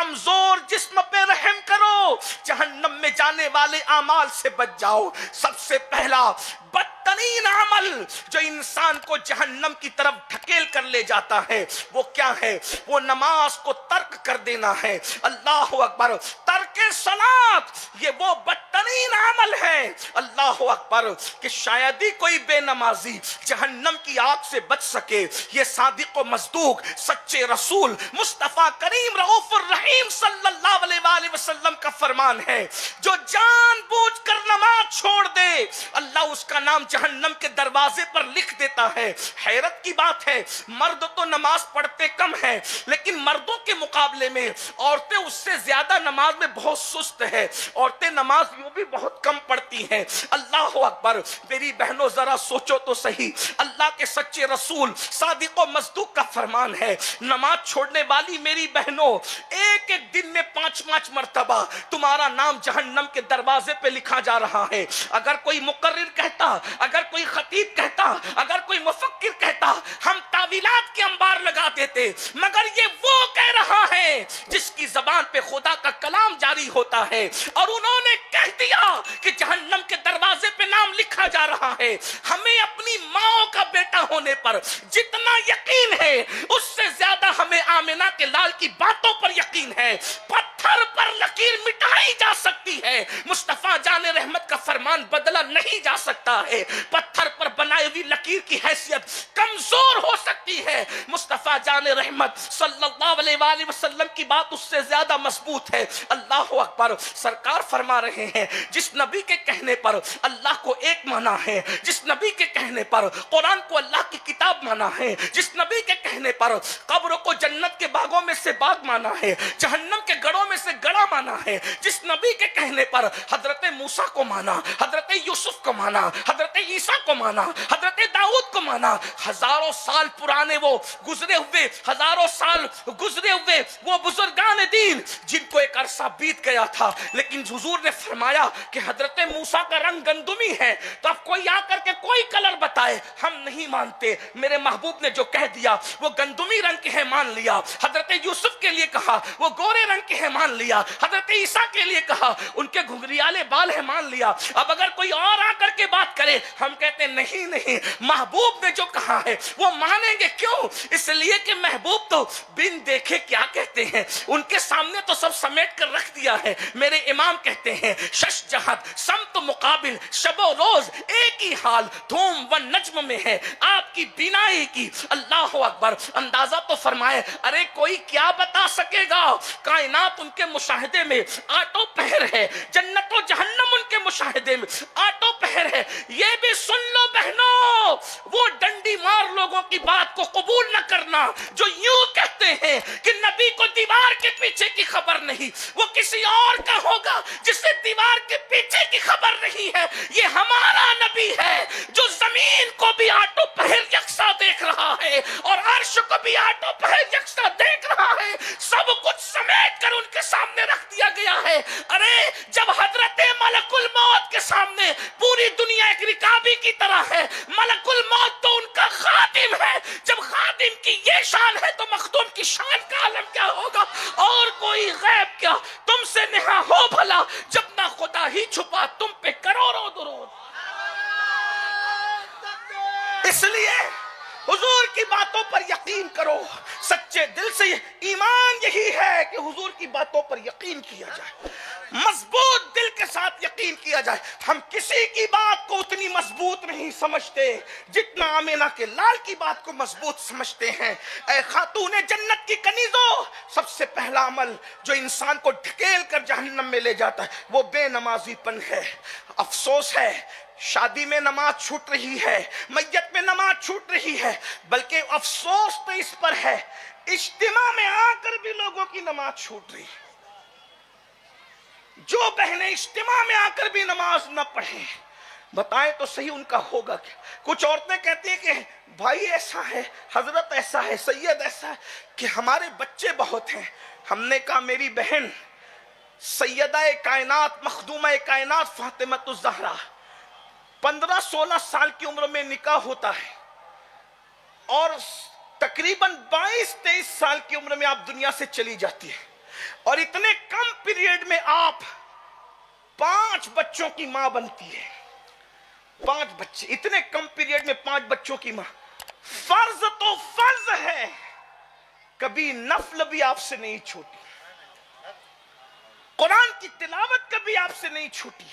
کمزور جسم پہ رحم کرو، جہنم میں جانے والے اعمال سے بچ جاؤ۔ سب سے پہلا بدترین عمل جو انسان کو جہنم کی طرف ڈھکیل کر لے جاتا ہے وہ کیا ہے؟ وہ نماز کو ترک کر دینا ہے۔ اللہ اکبر، ترک صلاۃ یہ وہ بدترین عمل ہے، اللہ اکبر، کہ شاید ہی کوئی بے نمازی جہنم کی آگ سے بچ سکے۔ یہ صادق و مصدوق سچے رسول مصطفیٰ کریم رؤوف الرحیم صلی اللہ علیہ وآلہ وسلم کا فرمان ہے، جو جان بوجھ کر نماز چھوڑ دے اللہ اس کا نام جہنم کے دروازے پر لکھ دیتا ہے۔ حیرت کی بات ہے، مرد تو نماز پڑھتے کم ہیں، لیکن مردوں کے مقابلے میں عورتیں اس سے زیادہ نماز میں بہت سست ہے۔ عورتیں نماز یوں بھی بہت کم پڑھتی ہیں۔ اللہ اکبر، میری بہنوں ذرا سوچو تو صحیح، اللہ کے سچے رسول صادق و مصدوق کا فرمان ہے، نماز چھوڑنے والی میری بہنوں ایک ایک دن میں 5 مرتبہ تمہارا نام جہنم کے دروازے پہ لکھا جا رہا ہے۔ اگر کوئی مقرر کہتا، اگر کوئی خطیب کہتا، اگر کوئی مفکر کہتا، ہم تعویلات کے انبار لگا دیتے، مگر یہ وہ کہہ رہا ہے جس کی زبان پہ خدا کا کلام جاری ہوتا ہے، اور انہوں نے کہہ دیا کہ جہنم کے دروازے پہ نام لکھا جا رہا ہے۔ ہمیں اپنی ماں کا بیٹا ہونے پر جتنا یقین ہے اس سے زیادہ ہمیں آمنہ کے لال کی باتوں پر یقین ہے۔ پتھر پر لکیر مٹائی جا سکتی ہے، مصطفیٰ جان رحمت کا فرمان بدلا نہیں جا سکتا ہے۔ پتھر پر بنائی ہوئی لکیر کی حیثیت کمزور ہو سکتی ہے، مصطفیٰ جان رحمت صلی اللہ علیہ وآلہ وسلم کی بات اس سے زیادہ مضبوط ہے۔ اللہ اکبر، سرکار فرما رہے ہیں جس نبی کے کہنے پر اللہ کو ایک مانا ہے، جس نبی کے کہنے پر قرآن کو اللہ کی کتاب مانا ہے، جس نبی کے کہنے پر قبر کو جنت کے باغوں میں سے باغ مانا ہے، جہنم کے گڑھوں میں سے گڑھا مانا ہے، جس نبی کے کہنے پر حضرت موسیٰ کو مانا، حضرت یوسف کو مانا، حضرت عیسیٰ کو مانا، حضرت داؤد کو مانا، ہزاروں سال پرانے وہ گزرے ہوئے، ہزاروں سال گزرے ہوئے وہ بزرگان دین جن کو ایک عرصہ بیت گیا تھا، لیکن حضور نے فرمایا کہ حضرت موسیٰ کا رنگ گندمی ہے، تو اب کوئی آ کر کے کوئی کلر بتائے، ہم نہیں مانتے۔ میرے محبوب نے جو کہہ دیا وہ گندمی رنگ کے ہیں، مان لیا۔ حضرت یوسف کے لیے کہا وہ گورے رنگ کے ہیں، مان لیا۔ حضرت عیسیٰ کے لیے کہا ان کے گھنگریالے بال ہیں، مان لیا۔ اب اگر کوئی اور آ کر کے بات کرے ہم کہتے ہیں نہیں نہیں، محبوب نے جو کہا ہے وہ مانیں گے۔ کیوں؟ اس لیے کہ محبوب تو بن دیکھے کیا کہتے ہیں، ان کے سامنے تو سب سمیٹ کر رکھ دیا ہے۔ میرے امام کہتے ہیں شش جہت سمت مقابل، شب و روز ایک ہی حال، دھوم و نجم میں ہے آپ کی بینائی کی۔ اللہ اکبر، اندازہ تو فرمائے، ارے کوئی کیا بتا سکے گا؟ کائنات ان کے مشاہدے میں آٹو پہر ہے، جنت و جہنم ان کے مشاہدے میں آٹو پہر ہے۔ یہ بھی سن لو بہنوں، وہ ڈنڈی مار لوگوں کی بات کو قبول نہ کرنا جو یوں کہتے ہیں کہ نبی کو دیوار کے پیچھے کی خبر نہیں، وہ کسی اور کا ہوگا جسے دیوار کے پیچھے کی خبر نہیں ہے۔ یہ ہمارا نبی ہے جو زمین کو بھی آٹو پہر یکساں دیکھ رہا ہے اور عرش کو بھی آٹو پہر یکساں دیکھ رہا ہے، سب کچھ سمیٹ کر ان کے سامنے رکھ دیا گیا ہے۔ ارے جب حضرت ملک الموت کے سامنے پوری دنیا ایک رکابی کی طرح ہے، ملک الموت تو ان کا خادم ہے، جب خادم کی یہ شان ہے تو مخدوم کی شان کا عالم کیا ہوگا؟ اور کوئی غیب کیا تم سے نہا ہو بھلا، جب نہ خدا ہی چھپا تم پہ کروڑوں درود۔ اس لیے حضور کی باتوں پر یقین کرو سچے دل سے۔ ایمان یہی ہے کہ حضور کی باتوں پر یقین کیا جائے، مضبوط دل کے ساتھ یقین کیا جائے۔ ہم کسی کی بات کو اتنی مضبوط نہیں سمجھتے جتنا آمینہ کے لال کی بات کو مضبوط سمجھتے ہیں۔ اے خاتون جنت کی کنیزوں، سب سے پہلا عمل جو انسان کو ڈھکیل کر جہنم میں لے جاتا ہے وہ بے نمازی پن ہے۔ افسوس ہے، شادی میں نماز چھوٹ رہی ہے، میت میں نماز چھوٹ رہی ہے، بلکہ افسوس تو اس پر ہے اجتماع میں آ کر بھی لوگوں کی نماز چھوٹ رہی ہے۔ جو بہنیں اجتماع میں آ کر بھی نماز نہ پڑھیں، بتائیں تو صحیح ان کا ہوگا کیا؟ کچھ عورتیں کہتی ہیں کہ بھائی ایسا ہے، حضرت ایسا ہے، سید ایسا ہے کہ ہمارے بچے بہت ہیں۔ ہم نے کہا میری بہن سیدہ کائنات مخدومہ کائنات فاطمہ الزہرا 15-16 سال کی عمر میں نکاح ہوتا ہے اور تقریباً 22-23 سال کی عمر میں آپ دنیا سے چلی جاتی ہے، اور اتنے کم پیریڈ میں آپ 5 بچوں کی ماں بنتی ہے. 5 بچے، اتنے کم پیریڈ میں 5 بچوں کی ماں. فرض تو فرض ہے، کبھی نفل بھی آپ سے نہیں چھوٹی، قرآن کی تلاوت کبھی آپ سے نہیں چھوٹی.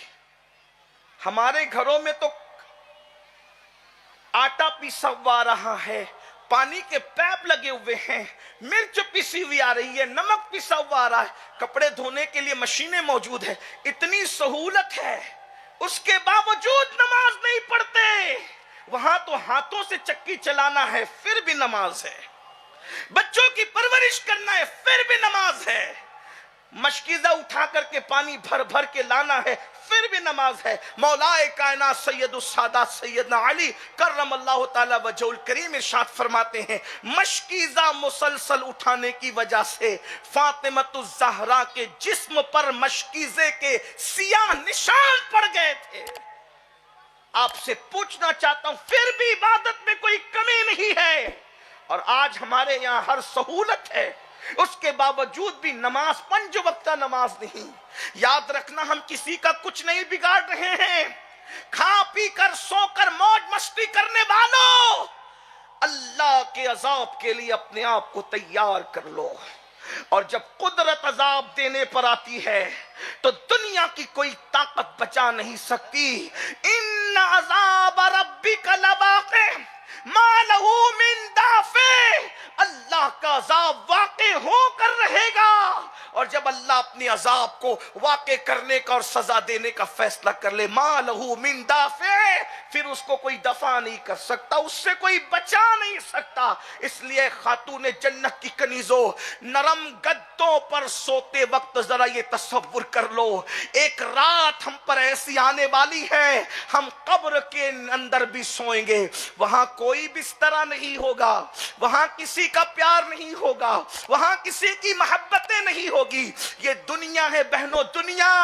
ہمارے گھروں میں تو آٹا پیسا ہوا رہا ہے، پانی کے پیپ لگے ہوئے ہیں، مرچ پیسی ہوئی آ رہی ہے، نمک پیسا ہوا آ رہا ہے، کپڑے دھونے کے لیے مشینیں موجود ہیں، اتنی سہولت ہے، اس کے باوجود نماز نہیں پڑھتے. وہاں تو ہاتھوں سے چکی چلانا ہے پھر بھی نماز ہے، بچوں کی پرورش کرنا ہے پھر بھی نماز ہے، مشکیزہ اٹھا کر کے پانی بھر بھر کے لانا ہے پھر بھی نماز ہے. مولا کائنات سید السادات سیدنا علی کرم اللہ تعالی وجہہ الکریم ارشاد فرماتے ہیں، مشکیزہ مسلسل اٹھانے کی وجہ سے فاطمۃ الزہرا کے جسم پر مشکیزے کے سیاہ نشان پڑ گئے تھے. آپ سے پوچھنا چاہتا ہوں، پھر بھی عبادت میں کوئی کمی نہیں ہے، اور آج ہمارے یہاں ہر سہولت ہے، اس کے باوجود بھی نماز 5 وقتہ نماز نہیں. یاد رکھنا، ہم کسی کا کچھ نہیں بگاڑ رہے ہیں. کھا پی کر سو کر موج مستی کرنے والوں، اللہ کے عذاب کے لیے اپنے آپ کو تیار کر لو. اور جب قدرت عذاب دینے پر آتی ہے تو دنیا کی کوئی طاقت بچا نہیں سکتی. ان عذاب ربک لواقع ما لہ من دافع، اللہ کا عذاب واقع ہو کر رہے گا. اور جب اللہ اپنے عذاب کو واقع کرنے کا اور سزا دینے کا فیصلہ کر لے، ما لہ من دافع، پھر اس کو کوئی دفع نہیں کر سکتا، اس سے کوئی بچا نہیں سکتا. اس لیے خاتون جنت کی کنیزوں، نرم گدوں پر سوتے وقت ذرا یہ تصور کر لو، ایک رات ہم پر ایسی آنے والی ہے، ہم قبر کے اندر بھی سوئیں گے، وہاں کوئی بسترا نہیں ہوگا، وہاں کسی کا پیار نہیں ہوگا، وہاں کسی کی محبتیں نہیں ہوگی. یہ دنیا ہے بہنوں، دنیا،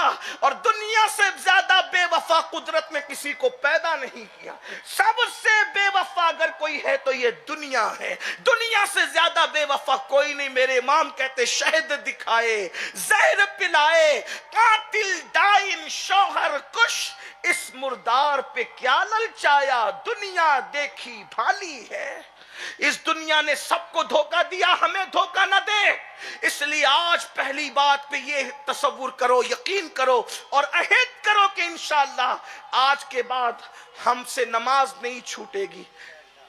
اور دنیا سے زیادہ بے وفا قدرت میں کسی کو پیدا نہیں کیا. سب سے بے وفا اگر کوئی ہے تو یہ دنیا ہے، دنیا سے زیادہ بے وفا کوئی نہیں. میرے امام کہتے، شہد دکھائے، زہر پلائے، قاتل ڈائن شوہر کش، اس مردار پہ کیا للچایا، دنیا دیکھی بھالی ہے. اس دنیا نے سب کو دھوکہ دیا، ہمیں دھوکہ نہ دے. اس لیے آج پہلی بات پہ یہ تصور کرو، یقین کرو اور عہد کرو کہ انشاءاللہ آج کے بعد ہم سے نماز نہیں چھوٹے گی.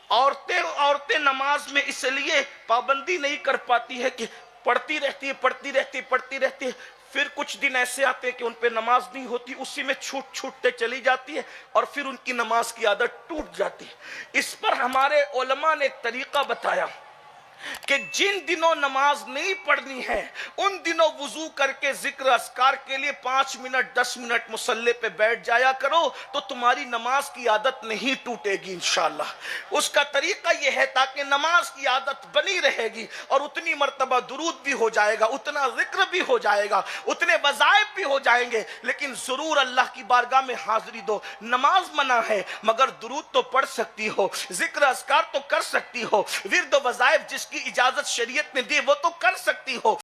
عورتیں نماز میں اس لیے پابندی نہیں کر پاتی ہے کہ پڑھتی رہتی ہے، پھر کچھ دن ایسے آتے ہیں کہ ان پہ نماز نہیں ہوتی، اسی میں چھوٹتے چلی جاتی ہے اور پھر ان کی نماز کی عادت ٹوٹ جاتی ہے. اس پر ہمارے علماء نے ایک طریقہ بتایا کہ جن دنوں نماز نہیں پڑھنی ہے ان دنوں وضو کر کے ذکر اذکار کے لیے 5 منٹ 10 منٹ مصلی پہ بیٹھ جایا کرو تو تمہاری نماز کی عادت نہیں ٹوٹے گی انشاءاللہ. اس کا طریقہ یہ ہے تاکہ نماز کی عادت بنی رہے گی اور اتنی مرتبہ درود بھی ہو جائے گا، اتنا ذکر بھی ہو جائے گا، اتنے وظائف بھی ہو جائیں گے. لیکن ضرور اللہ کی بارگاہ میں حاضری دو. نماز منع ہے مگر درود تو پڑھ سکتی ہو، ذکر اذکار تو کر سکتی ہو، ورد و وظائف جس کی اجازت شریعت نے دی وہ تو کر سکتی ہو.